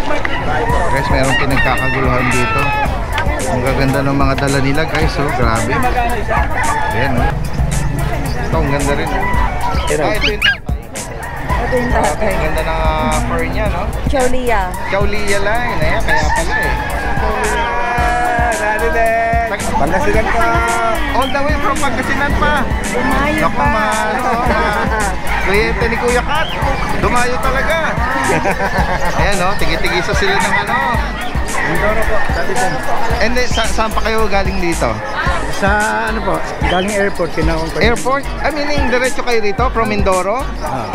Guys, meron pinagkakaguluhan dito. Ang gaganda ng mga dala nila guys, oh, grabe. Ayan, oh. Ito, ang ganda rin. Ito yung tatay. Ang ganda ng fur niya, no? Chaulia. Chaulia line, ayan, kaya pala eh. Nari din. Pangasinan pa. All the way from Pangasinan pa. Dumayo pa. Kliyente ni Kuya Kat. Dumayo talaga. Ayan, no? Tigi-tigisa sila ng ano. Mindoro po, dati po. And then, saan pa kayo galing dito? Sa ano po, galing airport, kinakong pa. Airport? I mean, diretso kayo rito from Mindoro?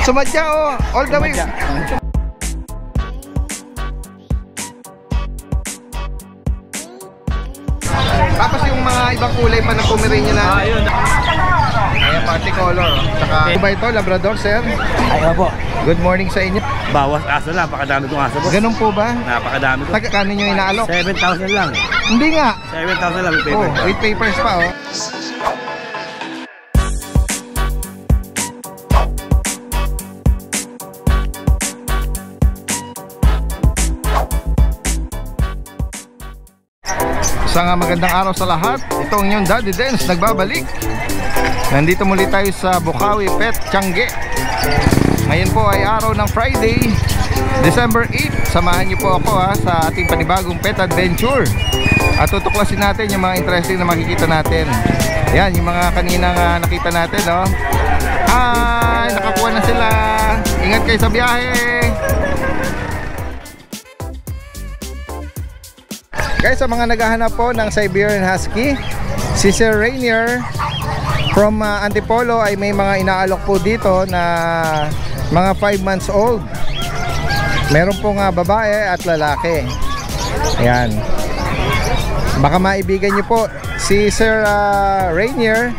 Sumadya, oh. All the way. Tapos yung mga ibang kulay pa na Pomeranian na. Ayun. Ayan, party color. Saka, ano ba ito? Labrador, sir? Ay, po. Good morning sa inyo. Bawas aso lang, napakadami kong aso, boss. Ganun po ba? Napakadami ko. Kano nyo inaalok? 7,000 lang. Hindi nga. 7,000 lang with Oh, papers. with papers pa, oh. Isang magandang araw sa lahat. Ito ang inyong Daddy Dance nagbabalik. Nandito muli tayo sa Bukawi Pet Tiangge. Ngayon po ay araw ng Friday, December 8. Samahan niyo po ako sa ating panibagong pet adventure. At tutuklasin natin yung mga interesting na makikita natin. Yan, yung mga kaninang nakita natin, no? Hi! Nakakuha na sila. Ingat kayo sa biyahe. Guys, sa mga naghahanap po ng Siberian Husky, si Sir Rainier from Antipolo ay may mga inaalok po dito na mga 5 months old. Meron pong babae at lalaki. Ayan. Baka maibigan nyo po si Sir Rainier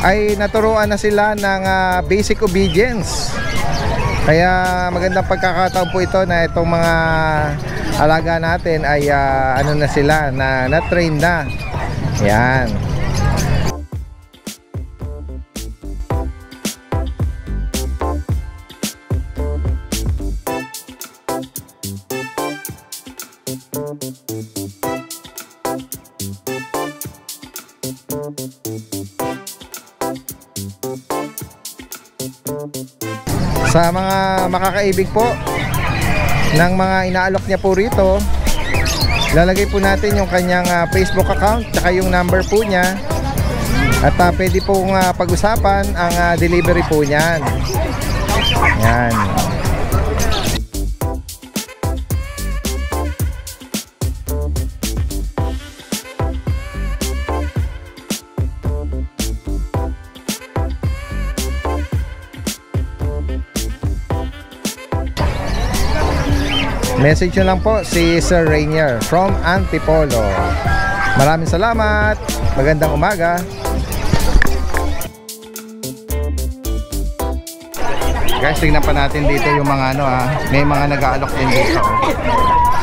ay naturuan na sila ng basic obedience. Kaya magandang pagkakataon po ito na itong mga alaga natin ay ano na sila, na-train na. Yan. Sa mga makakaibig po ng mga inaalok niya po rito, lalagay po natin yung kanyang Facebook account tsaka yung number po niya. At pwede pong pag-usapan ang delivery po niyan. Yan. Message nyo lang po si Sir Rainier from Antipolo. Maraming salamat. Magandang umaga. Guys, tingnan pa natin dito yung mga ano may mga nag-aalok din dito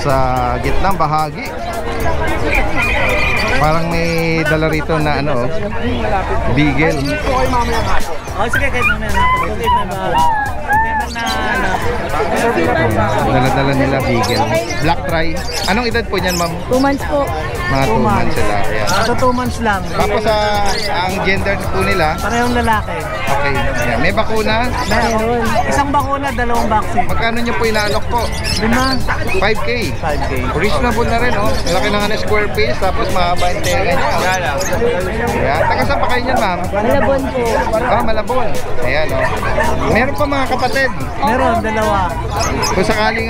sa gitnang bahagi. Parang may dala rito na ano, beagle. Oh, sige, kahit mamaya na. Dala-dala nila beagle. Black tri. Anong edad po niyan, ma'am? 2 months po. Mga 2 months sila. Ayan. Ito 2 months lang. Tapos ang gender po nila, Parehong lalaki. okay. Ayan. May bakuna. Meron. Isang bakuna, 2 vaccine. Magkano nyo po inaalok po? 5. 5K. 5K. Reasonable na rin, oh. Malaki na nga na square face, tapos mahaba yung tenga niya. Ayan. Taga saan pa kayo niyan, ma'am? Malabon po. Malabon. Ayan, oh. Meron pa mga kapatid. Meron, 2. Kung sakaling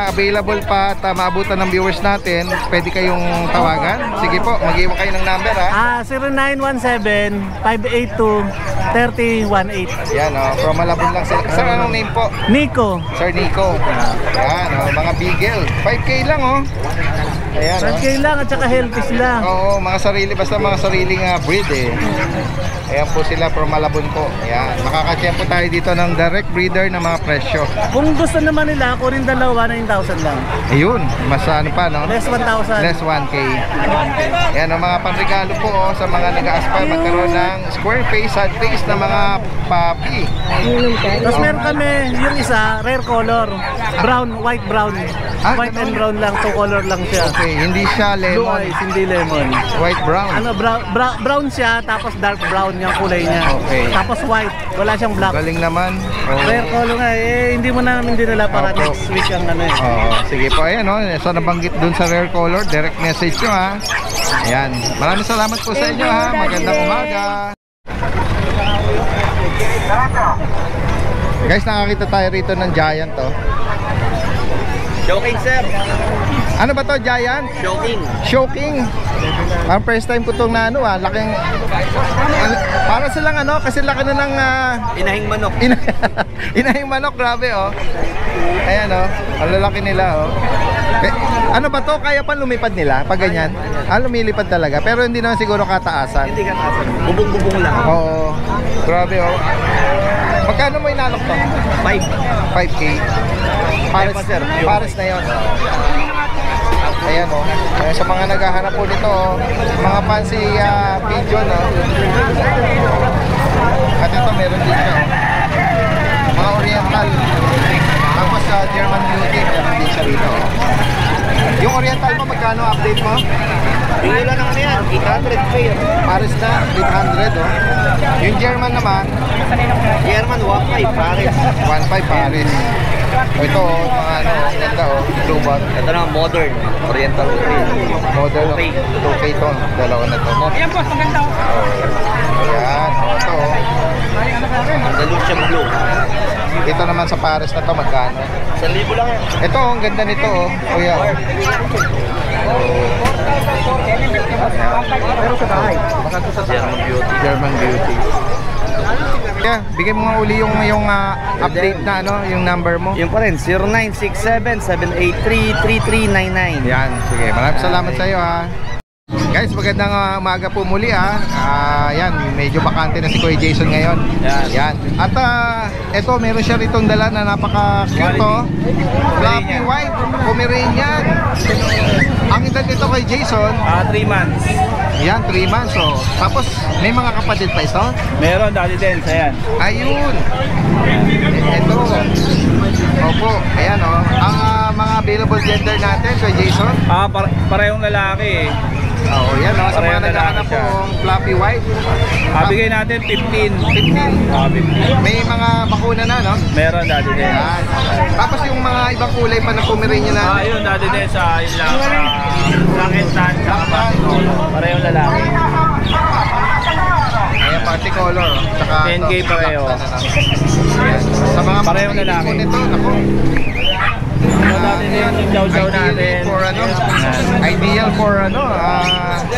available pa at maabutan ng viewers natin, pwede kayong tawagan. Sige po, mag-iwan kayo ng number, 0917-582-3018. Yan, from Malabon lang sila. Sir, anong name po? Nico. Sir Nico. Yan, mga beagle. 5K lang, oh. Ayan, 5K lang at saka healthy sila. Oo, mga sarili, basta mga sariling breed eh. Ayan po sila from Malabon po. Ayan, makaka-check po tayo dito ng direct breeder ng mga presyo. Kung gusto naman nila, kunin 9,000 lang. Ayun, mas ano pa, no? Less 1,000. Less 1K. Ayan, ang mga panregalo po sa mga nag-a-aspire magkaroon ng square face, sad face na mga puppy. Tapos meron kami yung isa, rare color. Brown, white brown. White white and brown lang, two color lang siya. Okay, hindi siya Blue lemon. eyes, hindi lemon. White brown. Ano, brown siya, tapos dark brown yung kulay niya. Okay. Tapos white, wala siyang black. Galing naman. Rare color nga, hindi mo namin dinala para Opo. next week ang ano eh. Oo, sige po, ayan o. So nabanggit dun sa rare color, direct message nyo ha. Ayan, maraming salamat po sa inyo ha. Magandang umaga. Guys, nakakita tayo rito ng giant oh. Joking sir. Ano ba to, giant? Joking. Showking. Ang first time ko itong na ano laking para silang ano, kasi laki na ng Inahing manok. inahing manok, grabe oh. Ayan oh, ang lalaki nila oh. Ano ba to, kaya pa lumipad nila pag ganyan? Lumilipad talaga, pero hindi naman siguro kataasan. Hindi ka tasan. Bubong-bubong lang. Oo, grabe oh. Magkano mo inalok to? 5K. Pares, sir. pares na yun. Ayan o. Ayan, sa mga naghahanap po nito oh, mga fancy pigeon no. At ito meron din siya oh. Mga oriental. Tapos German beauty meron din siya rito oh. Yung oriental mo magkano update mo? Hindi lang naman yan. 800 pair. Pares na 800 oh. Yung German naman German 1.5 pares. 1.5 pares. O ito oh, mga ano, ganda oh, blue bot. Ito na modern. Oriental. Model 2K to, dalawa na to. Ayan po, maganda. Ayan, oh, ito oh. Andalusian blue. Ito naman sa pares na to, magkano? 1,000 lang yan. Ito oh, ang ganda nito oh. Kuya oh. Pero sa bahay. Baka ito sa German beauty. German beauty. Kaya, bigay mo nga uli yung update na ano, yung number mo. Yun pa rin, 0967-783-3399. Yan, sige. Maraming salamat sa iyo ha. Guys, magandang umaga po muli ha. Yan, medyo bakante na si Kuya Jason ngayon. Yan. At eto, meron siya ritong dala na napaka-cute oh. Fluffy white, Pomeranian. Ang edad nito kay Jason, 3 months. yan, 3 months oh. Tapos, may mga kapatid pa ito? Meron, dati din, ayan. Ayun. Ito. Opo, ayan oh. Ang mga available gender natin kay Jason. Parehong lalaki eh. Oo, yan oh. Sa mga Parehong naghahanap lalaki po, siya. fluffy white. Bigay natin 15. 15. 15. May mga bakuna na, no? Meron, dati din. Yan. Tapos yung mga ibang kulay pa na Pomeranian na. Yun, dati din sa yun lang. Black and tan, saka parehong lalaki. Ayan, party color. Saka 10K pareho. Ayan. Sa mga Parehong mga lalaki. po nito, naku. Dati din yung chow-chow natin. For ano, Yan. ideal for ano,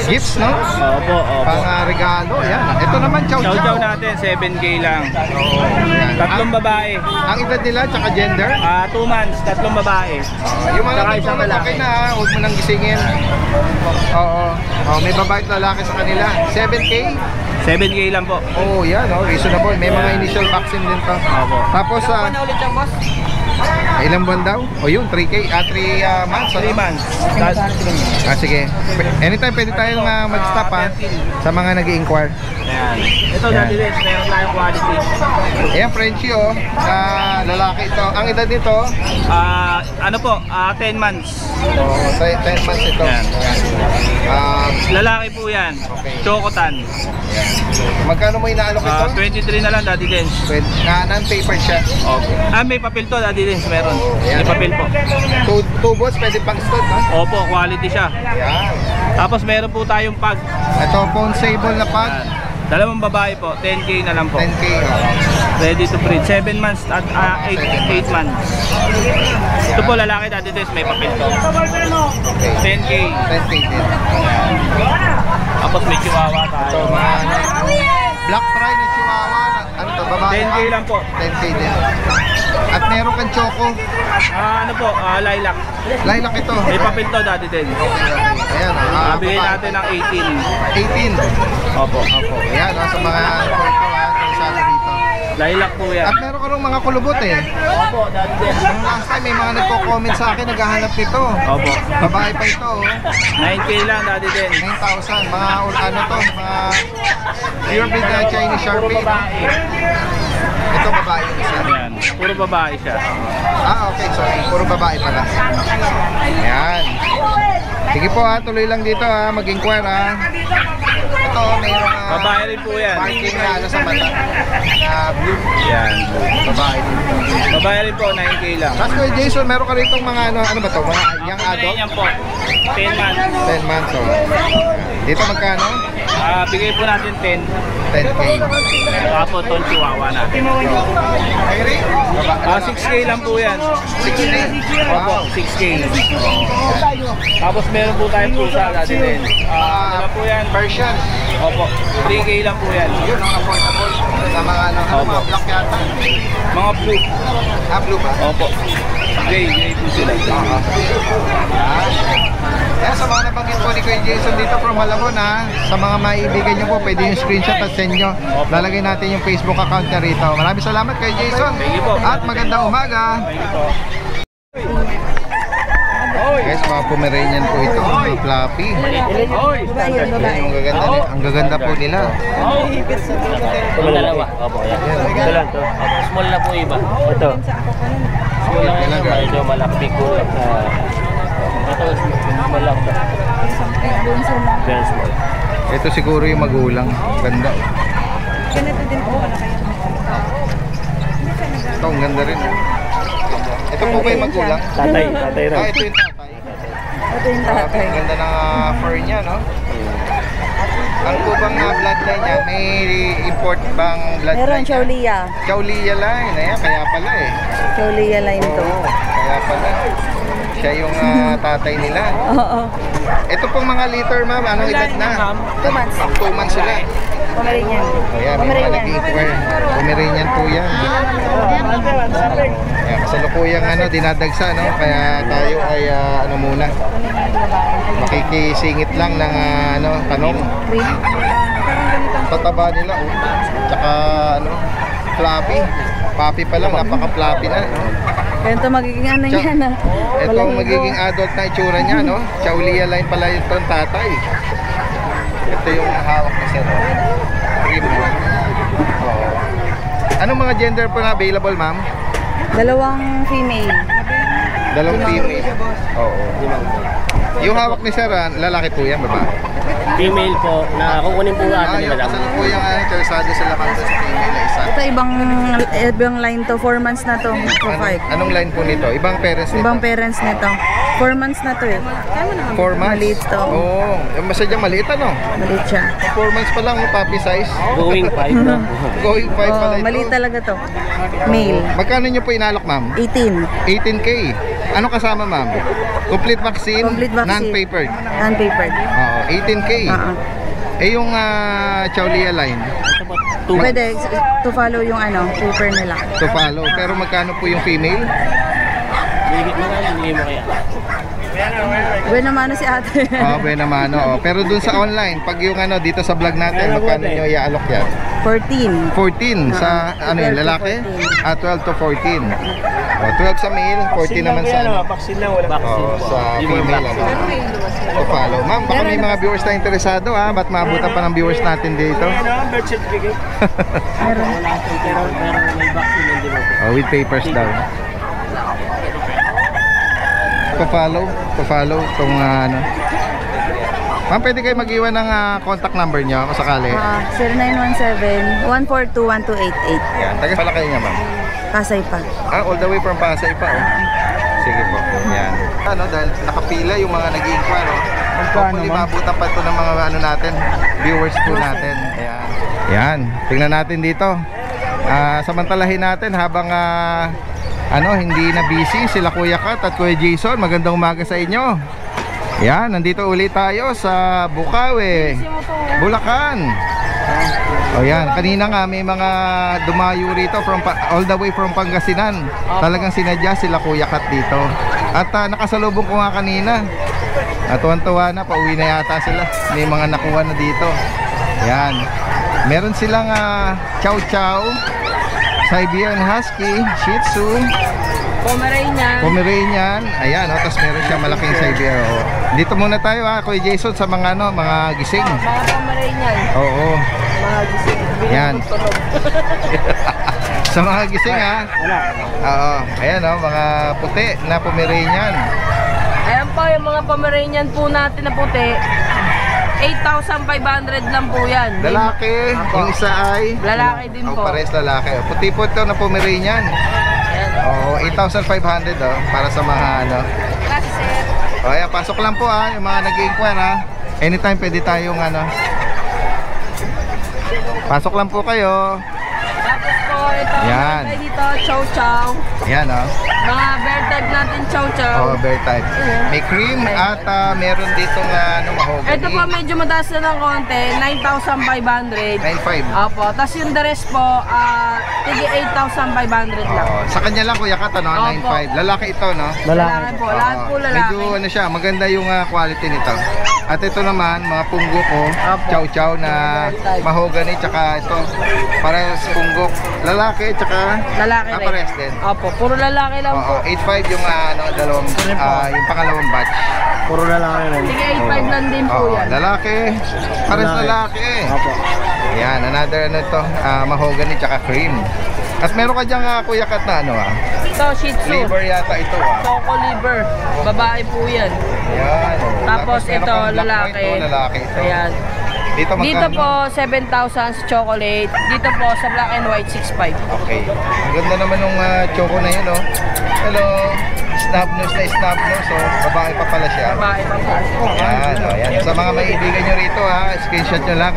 gifts, no? Opo, opo. Pang regalo, yan. Ito naman, chow-chow. Chow-chow natin, 7K lang. Oo, yan. Tatlong babae. Ang edad nila, tsaka gender? 2 months, tatlong babae. Yung mga Saka isang tutulog, lalaki. okay na, huwag mo nang gisingin. Oo. May babae at lalaki sa kanila. 7K? 7K lang po. Oo, yan, reasonable. May mga initial vaccine din to. Opo. Tapos, ulit yung boss? ilang buwan daw? O yun, 3K, 3 months. 3 months. Sige. Anytime pwede tayong mag-stop ha, sa mga nag-i-inquire. Ayan. Ito dati din, meron tayong quality. Ayan, Frenchie na lalaki ito. Ang edad nito, Ano po, 10 months. 10 months ito. Yan. Ayan. Lalaki po yan. Okay. Chocotan. Magkano mo inaalok ito? 23 na lang dati din. Non-paper siya. Opo. May papel to dati din, meron. Ayan. May papel po. Two bots, pwede pang stud, no? Opo, quality siya. Ayan. Tapos meron po tayong pag. Ito, phone sable na pag. Dalawang babae po, 10K na lang po. 10K. Ready to breed. 7 months at 8 months. Ito po lalaki dati din, may papel to. Okay. 10K. 10K din. Tapos may chihuahua Ito, tayo. mga black tri na chihuahua. Ano to, babae? 10K lang po. 10K din. At meron kang choco. Ano po, lilac. Lilac ito. May papel to dati din. Ayan, Bigay natin ng 18. 18. Opo. Opo. Ayan, sa mga photo sa rito. Lilac po yan. At meron ka rin mga kulubot eh. Opo, dati din. Nung last time may mga nagko-comment sa akin, naghahanap nito. Opo. Babae pa ito. 9K lang dati din. 9,000. Mga ano to, mga pure breed na Chinese Sharpie. Ito babae yung isa. Ayan. Puro babae siya. Okay, sorry. Puro babae pala. Ayan. Sige po ha, tuloy lang dito ha, mag-inquire ha. Ito, mayroong Babae rin po yan. marking na ano sa mata. Na blue. Yan. Babae dito. Babae rin po, 9K lang. Tapos Kuya Jason, meron ka rito mga ano ba to? Mga young adult? Yan po. 10 months. 10 months oh. Dito magkano? Bigay po natin 10. 10K. Tapos itong chihuahua natin. Ayri? 6K lang po yan. 6K. Opo, 6K. Tapos meron po tayong pusa dati din. Ano po yan? Persian. Opo, 3K lang po yan. Yun, ang affordable. Sa mga ano, Opo. mga black yata. Mga blue. Blue ba? Opo. Gray po sila. Ayan, sa mga nabanggit po ni Kuya Jason dito from Malabon ha, sa mga maibigan nyo po, pwede yung screenshot at send nyo. Lalagay natin yung Facebook account niya rito. Maraming salamat Kuya Jason. Thank you po. At magandang umaga. Thank you po. Guys, mga Pomeranian po ito, mga fluffy. Ang gaganda, ang gaganda po nila. Ito dalawa. Opo, yan. Ito lang to. Small na po iba. Ito. Small lang ito. Medyo malaki kulak na. Ito, small lang to. Very small. Ito siguro yung magulang. Ganda. Ganito din po pala kayo. Ito, ang ganda rin. Ito po ba yung magulang? Tatay rin. Ito yung tatay. Ito yung tatay. Ang ganda ng fur niya, no? Ang kubang bloodline niya, may import bang bloodline Meron, niya? Chaulia. Chaulia line. Ayan, kaya pala eh. Chaulia line to. Oo, kaya pala. Siya yung tatay nila. Oo. Ito pong mga liter, ma'am. Anong edad na? 2 months. 2 months sila. Pomeranian. Ayan, may mga nag-inquire. Pomeranian po yan. Ayan, kasalukuyang dinadagsa, no? Kaya tayo ay ano muna, makikisingit lang ng tanong. Tataba nila, oh. Tsaka fluffy. Puppy pa lang, napaka-fluffy na. Ganito magiging ano yan ah. Ito ang magiging adult na itsura niya, no? Chaulia line pala itong tatay. Ito yung hawak na sir. Cream. Oh. Anong mga gender po na available, ma'am? 2 female. 2 female. Oo. Yung hawak ni sir, lalaki po yan, babae? Female po na kukunin po natin Yung nila. kasal po yung interesado sila ma'am sa female na isa. Ito ibang line to. 4 months na to. For 5. Anong line po nito? Ibang parents nito? Ibang parents nito. 4 months na to eh. 4 months? Maliit to. Oo. Masadyang maliit, ano? Maliit siya. 4 months pa lang, puppy size. Going 5 na. Going 5 pala ito. Maliit talaga to. Male. Magkano nyo po inalok, ma'am? 18. 18K. Ano kasama, ma'am? Complete vaccine? Complete vaccine. Non-papered? Non-papered. Oo, 18K. Eh yung Chaulia line? Ito po, 2 months. Pwede to follow yung paper nila. To follow. Pero magkano po yung female? Binigay mo kaya. Bueno naman si ate. Buena mano. Pero dun sa online, pag yung dito sa vlog natin, magkano nyo iaalok yan? 14. 14 sa yun, 12 to lalaki? 14. 12 to 14. 12 sa male, 14 naman sa Vaccine lang, wala sa female. To follow. Ma'am, baka may mga viewers na interesado ba't maabutan pa ng viewers natin dito? Birth certificate. Meron. Pero may vaccine hindi mo. With papers daw. To follow tong Ma'am, pwede kayo mag-iwan ng contact number nyo kung sakali. 0917-142-1288. Yan, taga pala kayo nga, ma'am. Pasay pa. All the way from Pasay pa, oh. Sige po. Yan. Dahil nakapila yung mga nag-i-inquire, hopefully mabutan pa ito ng mga natin, viewers po natin. Ayan. Yan. Tingnan natin dito. Samantalahin natin habang hindi na busy sila Kuya Kat at Kuya Jason. Magandang umaga sa inyo. Yan, nandito ulit tayo sa Bukawi, Bulacan. O yan, kanina nga may mga dumayo rito all the way from Pangasinan. Talagang sinadya sila Kuya Kat dito. At nakasalubong ko nga kanina. Tuwan-tuwa na, pauwi na yata sila. May mga nakuha na dito. Yan. Meron silang Chow Chow, Siberian Husky, Shih Tzu, Pomeranian. Ayan, tapos meron siya malaking Siberian. Dito muna tayo Kuya Jason sa mga mga gising. Mga Pomeranian. Oo. Mga gising. Yan. Sa mga gising Oo. Ayan mga puti na Pomeranian. Ayan yung mga Pomeranian po natin na puti, 8,500 lang po yan. Lalaki, yung isa ay Lalaki din po. pares lalaki. Puti po ito na Pomeranian. Oo, 8,500 para sa mga ano. Gracias, sir. O ayan, pasok lang po yung mga nag-inquire Anytime pwede tayong ano. Pasok lang po kayo. Tapos po, ito, Yan. tayo dito, chow chow. Yan Mga bear tag natin, chow chow. bear type. May cream at meron dito mahogany. Ito po, medyo mataas na ng konti, 9,500. 9,500. Opo, tapos yung the rest po, tigi 8,500 lang. Sa kanya lang Kuya Kat, Opo. 9,500. Lalaki ito, no? Lalaki po, lahat po lalaki. Medyo ano siya, maganda yung quality nito. At ito naman, mga punggok chow-chow na mahogany, tsaka ito, parehas punggok. Lalaki, tsaka Lalaki rin. parehas din. Opo, puro lalaki lang po. 8,500 yung dalawang, yung pangalawang batch. Puro lalaki rin. Sige, 8,500 lang din po yan. Lalaki, parehas lalaki. Opo. Yan, another mahogany, tsaka cream. At meron ka dyan Kuya Kat na Ito, Shih Tzu. liver yata ito Choco liver. Babae po yan. Yan. Tapos meron ito, kang black lalaki. white, lalaki ito. Ayan. Dito Dito magkano? po, 7,000 sa chocolate. Dito po, sa black and white, 6,500. Okay. Ang ganda naman ng choco na yun, Hello. Snub nose na snub nose, babae pa pala siya. Babae pa po. Yan, yan. Sa mga maibigan nyo rito, screenshot nyo lang,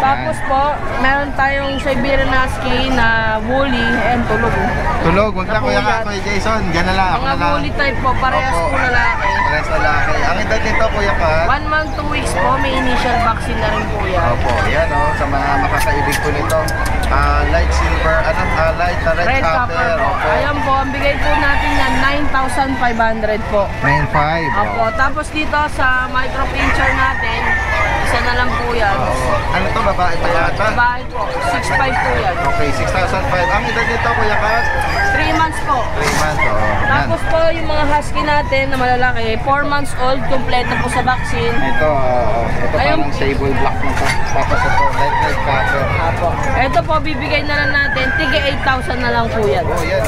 Tapos po, meron tayong Siberian Husky na woolly and tulog. Tulog, wag na Kuya Kat, Kuya Jason. Diyan na lang, ako Mga na lang. woolly type po, parehas Opo. po lalaki. Parehas lalaki. Ang edad nito, Kuya Kat. 1 month, 2 weeks po, may initial vaccine na rin po yan. Opo, yan sa mga makakaibig po nito. Light silver, light red Red copper. copper po. Opo. Ayan po, ang bigay po natin yan, 9,500 po. 9,500. Opo, tapos dito sa micro pincher natin, isa na lang po yan. Ano to, babae pa yata? Babae po, 6,500 po yan. Okay, 6,500. Ang edad nito, Kuya Kat? 3 months po. 3 months, Yan. Tapos po yung mga husky natin na malalaki, 4 months old, kompleto po sa vaccine. Ito Ayun. parang sable black na to. Tapos ito, light red copper. Apo. Ito po, bibigay na lang natin, tige 8,000 na lang po yan. Oh, yan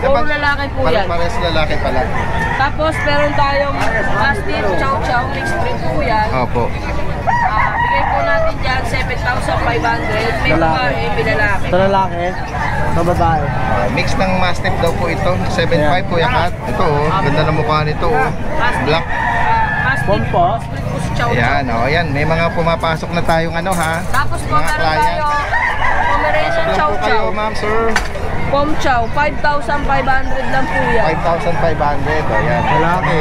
Puro lalaki po yan. Pares lalaki pala. Tapos meron tayong Mastiff, Chow Chow, mixed breed po yan. Opo. Bigay po natin dyan, 7,500. May babae, may lalaki. Ito lalaki. Ito babae. Mix ng Mastiff daw po ito. 7,500 Kuya Kat. Ito ganda ng mukha nito Black. Mastiff, Pompo. mixed breed po si Chow Chow. Yan, yan. May mga pumapasok na tayong Tapos po, mga meron client. tayo Pomeranian Pasok Chow po kayo, Chow. ma'am, sir. Pom Chow, 5,500 lang po yan. 5,500. Yan. Lalaki.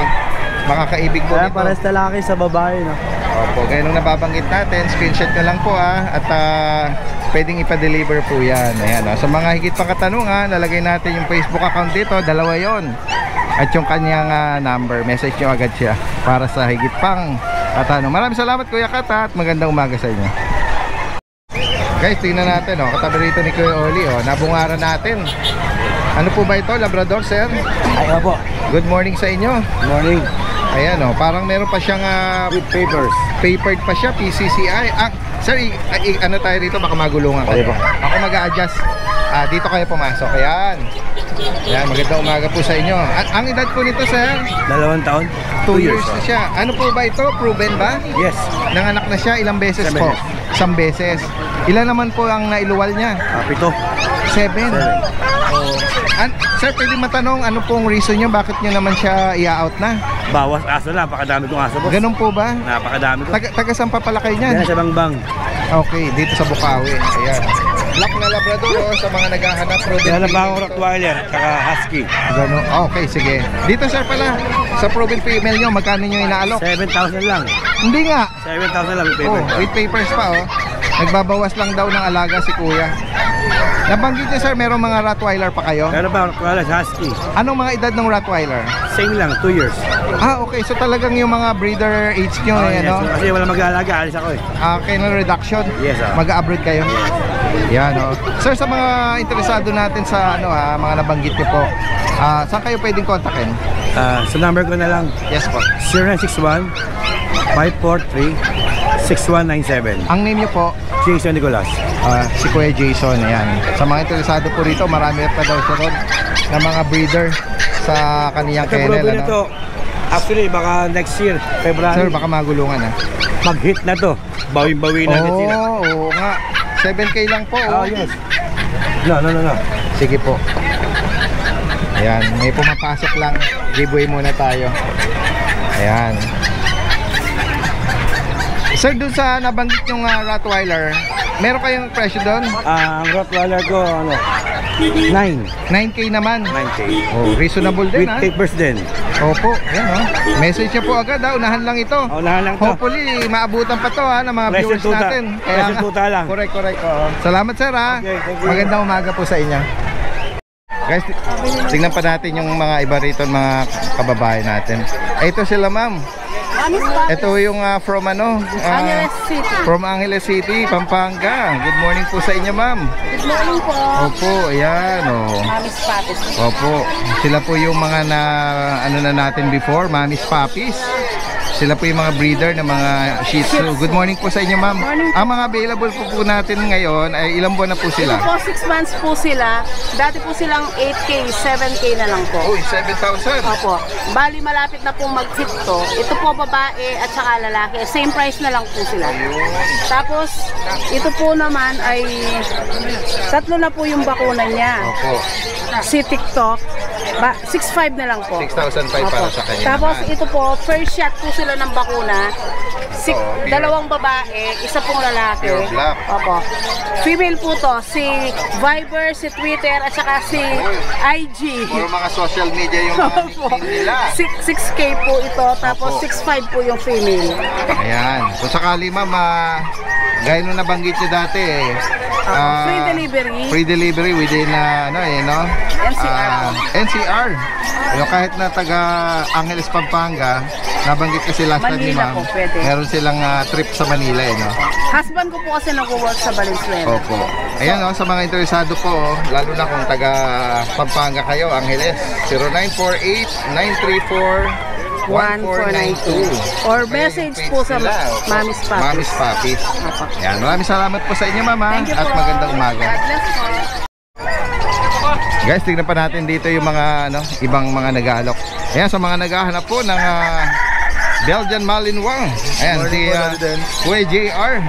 Makakaibig po Kaya nito. pares lalaki sa babae, no? Opo, gaya nung nababanggit natin, screenshot nyo lang po at pwedeng ipa-deliver po yan. Ayan, Sa mga higit pang katanungan, lalagay natin yung Facebook account dito, dalawa yon. At yung kanyang number, message nyo agad siya para sa higit pang katanungan. Maraming salamat Kuya Kat at magandang umaga sa inyo. Guys, tingnan natin katabi rito ni Kuya Oli nabungaran natin. Ano po ba ito? Labrador, sir? Ay, po. Good morning sa inyo. Morning. Ayan parang meron pa siyang With papers. papered pa siya, PCCI. Sir, ano tayo rito? Baka magulungan kayo. Ako mag-a-adjust. Dito kayo pumasok. Ayan. Ayan, magandang umaga po sa inyo. Ang edad po nito, sir? 2 taon. 2 years na siya. Ano po ba ito? Proven ba? Yes. Nanganak na siya ilang beses 7 po? years. Isang beses. Ilan naman po ang nailuwal niya? 7. 7. Sir, pwede matanong ano pong reason niyo bakit niyo naman siya i-out na? Bawas aso lang. Napakadami kong aso, boss. Ganun po ba? Napakadami ko. Taga saan pa pala kayo niyan? Yan sa Bangbang. Okay, dito sa Bukawi. Ayan. Black na Labrador sa mga naghahanap. Yan na ba ako Rottweiler, saka Husky. Ganun. Okay, sige. Dito sir pala, sa proven female nyo, magkano nyo inaalok? 7,000 lang. Hindi nga. 7,000 lang with Oh, paper. with papers pa Nagbabawas lang daw ng alaga si kuya. Nabanggit niyo sir, merong mga Rottweiler pa kayo? Pero ba Rottweiler, Husky? Anong mga edad ng Rottweiler? Same lang, 2 years. Okay. So talagang yung mga breeder age nyo, Yes. ano? Kasi wala mag-aalaga, alis ako Kailan reduction? Yes, Mag-abroad kayo? Yan, Sir, sa mga interesado natin sa mga nabanggit niyo po, saan kayo pwedeng kontakin? Sa number ko na lang, Yes po. 0961-543-6197. Ang name niyo po? Jason Nicolas. Si Kuya Jason, ayan. Sa mga interesado po rito, marami pa daw siya ron na mga breeder sa kaniyang Ito, kennel. proven ito. Actually, baka next year, Sir, February, baka magulungan ha. mag-hit na to. Bawin-bawin na agad sila. Oo nga. 7K lang po. Oh, yes. No. Sige po. Ayan, may pumapasok lang. Giveaway muna tayo. Ayan. Sir, dun sa nabanggit yung Rottweiler, meron kayong presyo doon? Ang Rottweiler ko, 9. 9K naman. 9K. Oh, reasonable din With ha. papers din. Opo, yan oh. Message niya po agad ha, unahan lang ito. Unahan lang to. Hopefully, maabutan pa to ha, ng mga Presyo viewers tuta. natin. Presyo tuta lang. Correct. Oo. Salamat sir ha. Okay, thank you. Magandang umaga po sa inyo. Guys, tingnan pa natin yung mga iba rito, mga kababayan natin. Ito sila ma'am. Ito yung from Angeles City. From Angeles City, Pampanga. Good morning po sa inyo ma'am. Good morning po. Opo, ayan oh. Mami's Patis. Opo, sila po yung mga na na natin before, Mami's Puppies. Sila po yung mga breeder ng mga Shih Tzu. Good morning po sa inyo ma'am. Ang mga available po natin ngayon ay ilang buwan na po sila? Po, 6 months po sila. Dati po silang 8K, 7K na lang po. Uy, 7,000. Opo. Bali, malapit na pong mag-hit to. Ito po babae at saka lalaki. Same price na lang po sila. Tapos, ito po naman ay 3 na po yung bakuna niya. Opo, Si TikTok, 6.5 na lang po. 6,500 para sa kanya Tapos naman. ito po, first shot po sila ng bakuna. Pure. 2 babae, 1 pong lalaki. Pure black. Opo. Female po to, si Viber, si Twitter, at saka si IG. Puro mga social media yung mga Opo. nickname nila. 6K po ito, tapos Opo. 6.5 po yung female. Ayan. Kung sakali ma'am, gaya nung nabanggit nyo dati Free delivery. Free delivery within NCR. NCR. Yung kahit na taga Angeles, Pampanga, nabanggit kasi last time ni Manila ma'am, po, pwede. meron silang trip sa Manila no? Husband ko po kasi nag-work sa Valenzuela. Opo. Ayan sa mga interesado po, lalo na kung taga Pampanga kayo, Angeles, 0948-934-1492. Or message po sa Mami's Puppies. Mami's Puppies. Ayan, maraming salamat po sa inyo mama Thank you at po. magandang umaga. God bless po. Guys, tignan pa natin dito yung mga ibang mga nag-aalok. Ayan, sa mga naghahanap po ng Belgian Malinois. Ayan, si Kuya JR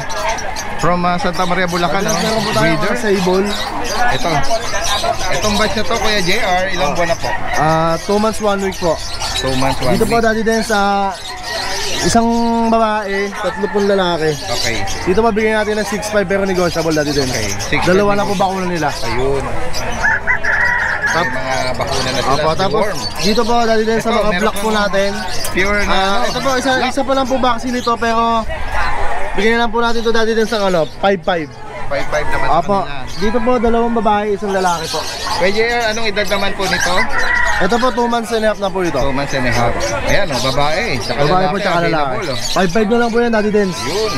from Santa Maria, Bulacan, breeder. Sa Ibon. Itong batch na to, Kuya JR, ilang buwan na po? 2 months 1 week po. 2 months, 1 Dito po week. dati din sa isang babae, 30 lalaki. Okay. Dito mabigyan natin ng 6.5 pero negotiable dati din. Okay. 6.5 Dalawa na po bakuna nila. Ayun. May mga bakuna na sila. Opo, tapos Deworm. dito po dati din sa Ito, mga meron block po kang natin. Pure na Ito po, isa pa lang po vaccine ito pero bigyan lang po natin ito dati din sa 5.5. 5.5 naman sa Opo, kanila. dito po 2 babae, isang lalaki po. Kuya JR, anong edad naman po nito? Ito po 2 months and a half na po ito. 2 months and a half. Ayan babae. Tsaka Babae po lalaki, tsaka lalaki. available, 5.5 na lang po yan dati din. Yun.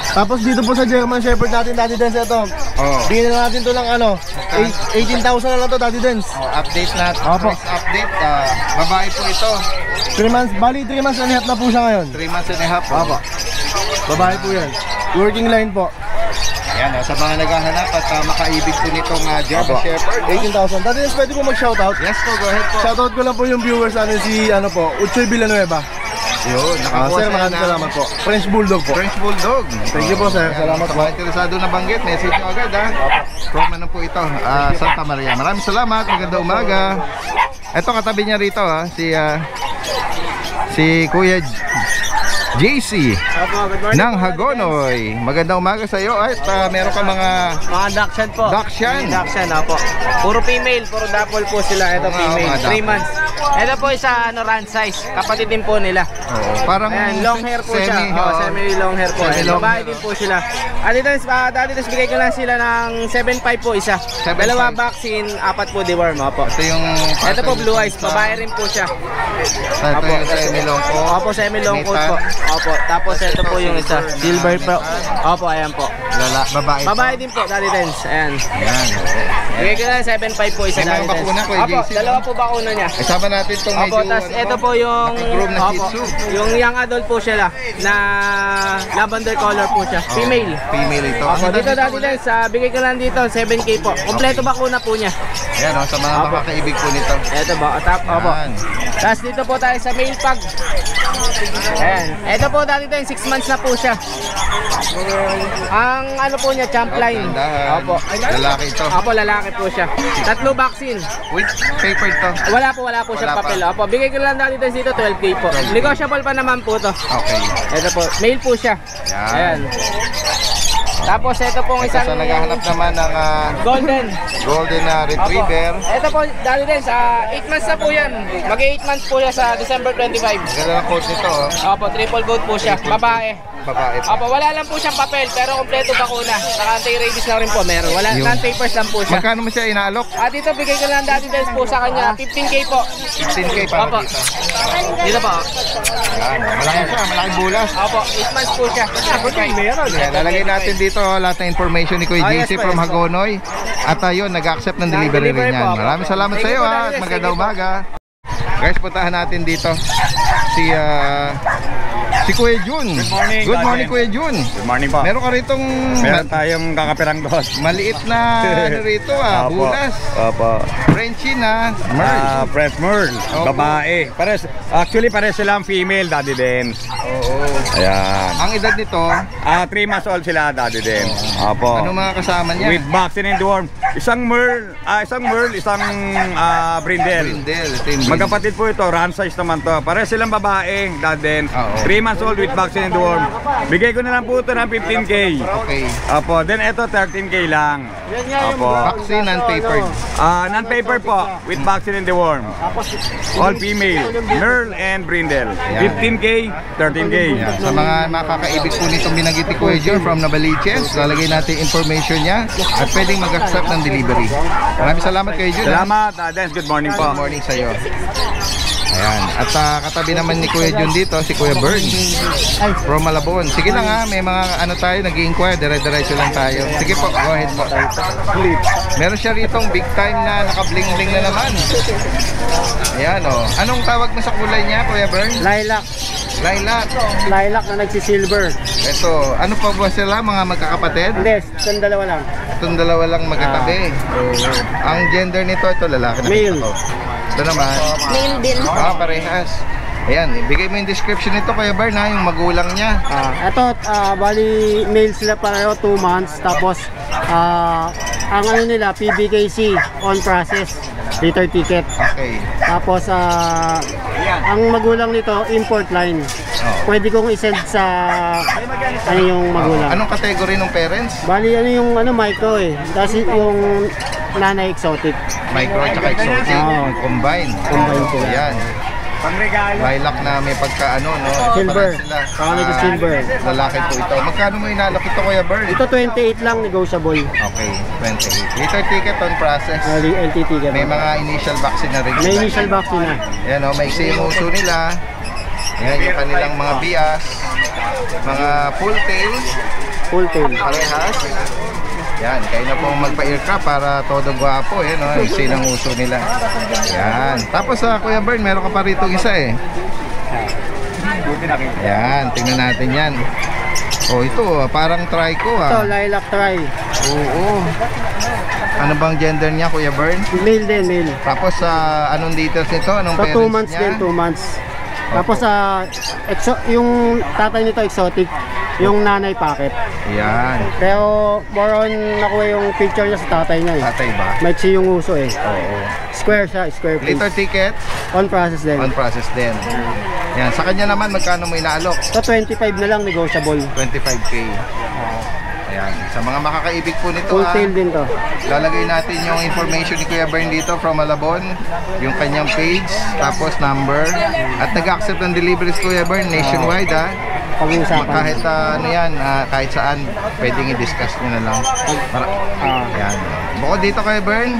Tapos dito po sa German Shepherd natin dati din sa ito. Oh. Bigyan na natin ito ng 18,000 na lang to dati din. Update na. Opo. Price update. Babae po ito. 3 months, bali 3 months and a half na po siya ngayon. 3 months and a half. Opo. Babae po yan. Working line po. Ayan, sa mga naghahanap at makaibig po nitong German Opo. Shepherd. 18,000. Dati din pwede po mag-shoutout. Yes po, go ahead po. Shoutout ko lang po yung viewers natin si Uchoy Villanueva. Yun, nakakuha Sir, sila maraming ng salamat po. French Bulldog po. French Bulldog. Thank you po, sir. Salamat Sa po. mga interesado na banggit, message nyo agad From ano po ito, Santa Maria. Maraming salamat, magandang umaga. Ito katabi niya rito si Kuya JC ng Hagonoy. Magandang umaga sa iyo at meron ka mga Dachshund po. Dachshund. Dachshund, opo. Puro female, puro dapple po sila. Ito Oo, female, mga 3 months. Ito po isa run size, kapatid din po nila. Oo, parang Ayan, long hair po siya. Semi long hair po. Ayan, Semi-long babae hair. din po sila. Dati bigay ko lang sila ng 7.5 po isa. 7.5. 2 vaccine, 4 po deworm, opo. Ito yung Ito po blue eyes, babae rin po siya. Ito yung semi-long coat. Opo, semi long coat po. Opo, tapos ito po yung isa, silver po. Opo, ayan po. Babae. Babae din po, Daddy Dens. Ayan. Yan. Bigay ko na 7.5 po isa, May mga Daddy Dens. bakuna ko, Opo, JC, dalawa no? po bakuna niya. Kasama natin itong medyo, Opo, tas ito po yung naka-groom na Shih opo, Tzu. yung young adult po siya na lavender color po siya. Female. Female ito. Opo, Ang dito dami Daddy Dens, bigay ko lang dito 7K po. Kompleto bakuna po niya. Yan o, sa mga Opo. makakaibig po nito. Ito ba? Opo. Yan. Tapos dito po tayo sa male pug. Ayan. Ito po Daddy Dens, 6 months na po siya. Ang ano po niya, champ line. Dahan. Opo. Lalaki ito. Opo, lalaki po siya. 3 vaccine. With paper to. Wala po siyang Wala pa. papel. Opo, bigay ko lang Daddy Dens dito 12K po. Negotiable pa naman po to. Okay. Ito po, male po siya. Yan. Ayan. Tapos ito pong Ito isang sa naghahanap naman ng golden. golden retriever. Opo. Ito po, Daddy Dens, 8 months na po yan. Mag-8 months po yan sa December 25. Ganda ng coat nito oh. Opo, triple coat po siya. Babae. Babae pa. Opo, wala lang po siyang papel, pero kompleto bakuna. Saka anti-rabies na rin po meron. Wala, Yung- non-papers lang po siya. Magkano mo siya inaalok? Dito bigay ko lang Daddy Dens po sa kanya, 15K po. 15K para Opo. dito. Dito po. Yan. Malaki siya, malaking bulas. Opo, 8 months po siya. Yan, lalagay natin dito lahat ng information ni Kuya Yes JC po, from yes po. Hagonoy. At ayun, nag-accept ng delivery rin yan. po. Maraming salamat sa Thank iyo you po, at Daddy Dens. magandang Thank you po. umaga. Guys, puntahan natin dito si Kuya Jun. morning, Good morning, Daddy. Kuya Jun. Good morning po. Meron ka ritong Meron tayong kakapirang dos. maliit na ano rito Opo. bulas. Opo. Frenchie na merle. Fresh Merle. Opo. Babae. Actually, pares silang female, Daddy Dens. Oo. Ayan. Ang edad nito, 3 months old sila, Daddy Dens. Opo. anong mga kasama niya? With vaccine and deworm. Isang Merle, isang Brindle. Brindle. Ito yung Magkapatid po ito, run size naman to. Pares silang babae, Daddy Dens. Oo. 3 months old with vaccine and deworm. Bigay ko na lang po ito ng 15K. Okay. Opo, then ito 13K lang. Opo. Vaccine and papered. Non-paper po with vaccine and deworm. All female, Merle and Brindle. 15K, 13K. Yan. Sa mga makakaibig po nitong binanggit ni Kuya Jun from Navaliches, lalagay natin information niya at pwedeng mag-accept ng delivery. Maraming salamat Kuya Jun. Salamat, Dance. Good morning po. Good morning sa iyo. Ayan. At katabi naman ni Kuya Jun dito, si Kuya Bern from Malabon. Sige lang ha, may mga ano tayo, nag-i-inquire, dire-diretso lang tayo. Sige po, go ahead po. Meron siya ritong big time na naka-bling-bling na naman. Ayan o. Anong tawag mo sa kulay niya, Kuya Bern? Lilac. Lilac. Lilac na nagsisilver. Ito, ano pa ba sila, mga magkakapatid? Hindi, itong dalawa lang. Itong dalawa lang magkatabi. Ang gender nito, ito lalaki na. Male. Ito naman. Male din. Parehas. Ayan, ibigay mo yung description nito Kuya Bern ha, yung magulang niya. Ito, bali male sila pareho 2 months. Tapos, ang ano nila, PBKC on process. Liter ticket. Okay. Tapos, ang magulang nito, import line. Pwede kong isend sa ano yung magulang. Anong category ng parents? Bali, ano yung micro eh. Kasi yung nanay exotic. Micro at saka exotic. Oo. Combine. Combine sila. Ayan. Pangregalo. Lilac na may pagkaano, no? Silver. Parang sila. Pangalan ko silver. Lalaki po ito. Magkano mo inalok ito Kuya Bern? Ito 28 lang, negotiable. Okay, 28. Liter ticket on process. Bali, LTT ka May mga initial vaccine na rin. May sila. initial vaccine na. Ayan o, may yung uso nila. Ayan yung kanilang mga bias. Mga full tail. Full tail. Parehas. Yan, kayo na pong magpa-earcraft para todo guwapo. Yan o, yung uso nila. Yan. Tapos Kuya Bern, meron ka pa rito isa eh. Yan, tingnan natin yan. Oh, ito parang trico Ito, ah. lilac try. Oo. Ano bang gender niya Kuya Bern? Male din, male. Tapos anong details nito? Anong So, parents 2 months niya? din, 2 months. Tapos, yung tatay nito exotic, yung nanay packet. Yan. Pero, more on, nakuha yung picture niya sa tatay niya eh. Tatay ba? Maiksi yung uso eh. Oo. Square siya, square piece. Liter ticket, On process din. on process din. Yan, sa kanya naman magkano mo inaalok? So, 25 na lang, negotiable. 25K. Ayan. Sa mga makakaibig po nito Full tail din to. lalagay natin yung information ni Kuya Bern dito from Malabon, yung kanyang page, tapos number, at nag-accept ng deliveries Kuya Bern nationwide ha. Pag-uusapan. Kahit ano yan, kahit saan, pwedeng i-discuss nyo na lang. Ayan. Bukod dito Kuya Bern,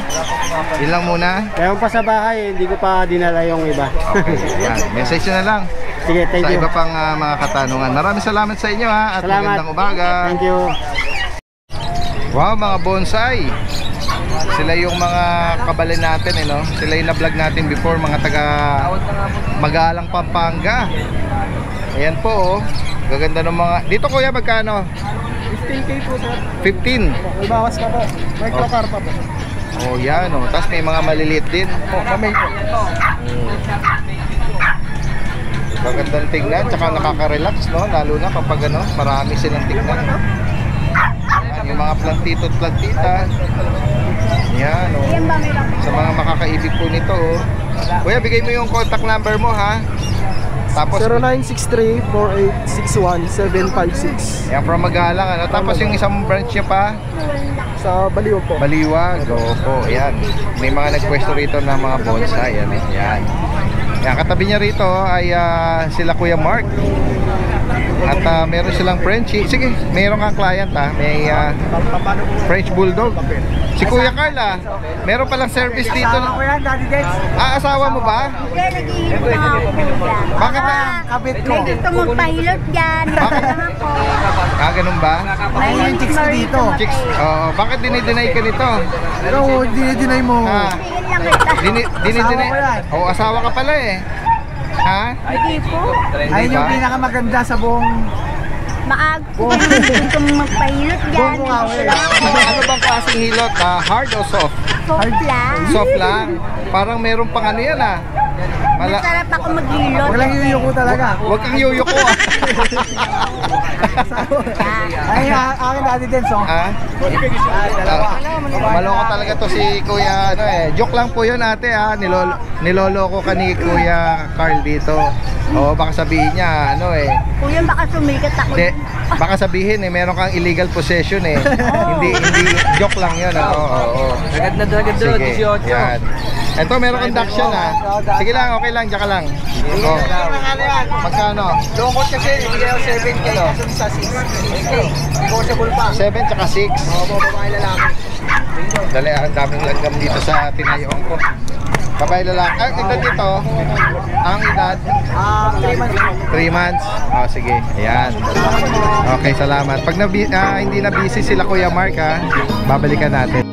yun lang muna. Kaya pa sa bahay, hindi ko pa dinala yung iba. Okay. Ayan. Message nyo na lang. Sige, thank Sa you. iba pang mga katanungan. Maraming salamat sa inyo ha, at Salamat. magandang umaga. Thank you. Wow, mga bonsai. Sila yung mga kabalin natin, eh, no? Sila yung na-vlog natin before, mga taga Magalang, Pampanga. Ayan po, oh. Gaganda ng mga... Dito kuya, magkano? 15K po sir. 15. May bawas pa po. Microcar pa po. Oh, yan, oh. Tapos may mga maliliit din. Kamay po. Magandang tingnan, tsaka nakaka-relax, no? Lalo na kapag ano, marami silang tingnan. Yan, yung mga plantito at plantita. Yan, oh. Sa mga makakaibig po nito, oh. Kuya, bigay mo yung contact number mo, ha? Tapos 0963-4861-756 yan, from Magalang, ano? Tapos yung isang branch niya pa sa Baliw po. Baliwag, opo, ayan. May mga nagpwesto rito na mga bonsai, yan, yan. Yan, katabi niya rito ay sila Kuya Mark. At meron silang Frenchie. Sige, meron kang client, ha. May French Bulldog. Si Kuya Carla, meron palang service dito. Ako yan, Daddy Dance. Asawa mo ba? Hindi, naghihilot na nga ako dyan. Bakit na? Kabit ko. May gusto magpahilot dyan. Bakit? Ito naman po. Ganun ba? May chicks na dito. Chicks, bakit dinideny ka nito? Pero dinideny mo. Ha? Tingin lang kita. Dinideny? Asawa ko yan. Oh, asawa ka pala eh. Ha? Hindi po. Ayun yung pinakamaganda sa buong... Maag po. Gusto magpahilot dyan. Buong mukha, Gusto lang ako. Ano bang klaseng hilot? Hard o soft? Soft lang. Soft lang. Parang meron pang ano yan, ah. Masarap ako maghilot. Wag lang yuyuko talaga. Huwag kang yuyuko, ah. Ay, akin Daddy Dance, oh. Ha? Maloko talaga to si Kuya, ano eh. Joke lang po yun, ate, ha. Niloloko ka ni Kuya Carl dito. Oo, baka sabihin niya, ano eh. Kuya, baka sumikat ako. Hindi, baka sabihin eh, meron kang illegal possession eh. Hindi, joke lang yun. Oo. Agad na agad doon, Sige, 18. yan. Ito, meron kang Dachshund, ha. Sige lang, okay lang, diyan ka lang. Oh. Magkano? Lungkot kasi, hindi ako 7K sa 6K. Negotiable pa. 7 tsaka 6. Oo, babae lalaki. Dali, ang daming langgam dito sa tinayoong ko. Babae lalaki. Tignan dito. Ang edad? 3 months. 3 months. Oh, sige. Ayan. Okay, salamat. Pag hindi na busy sila Kuya Mark, ha, babalikan natin.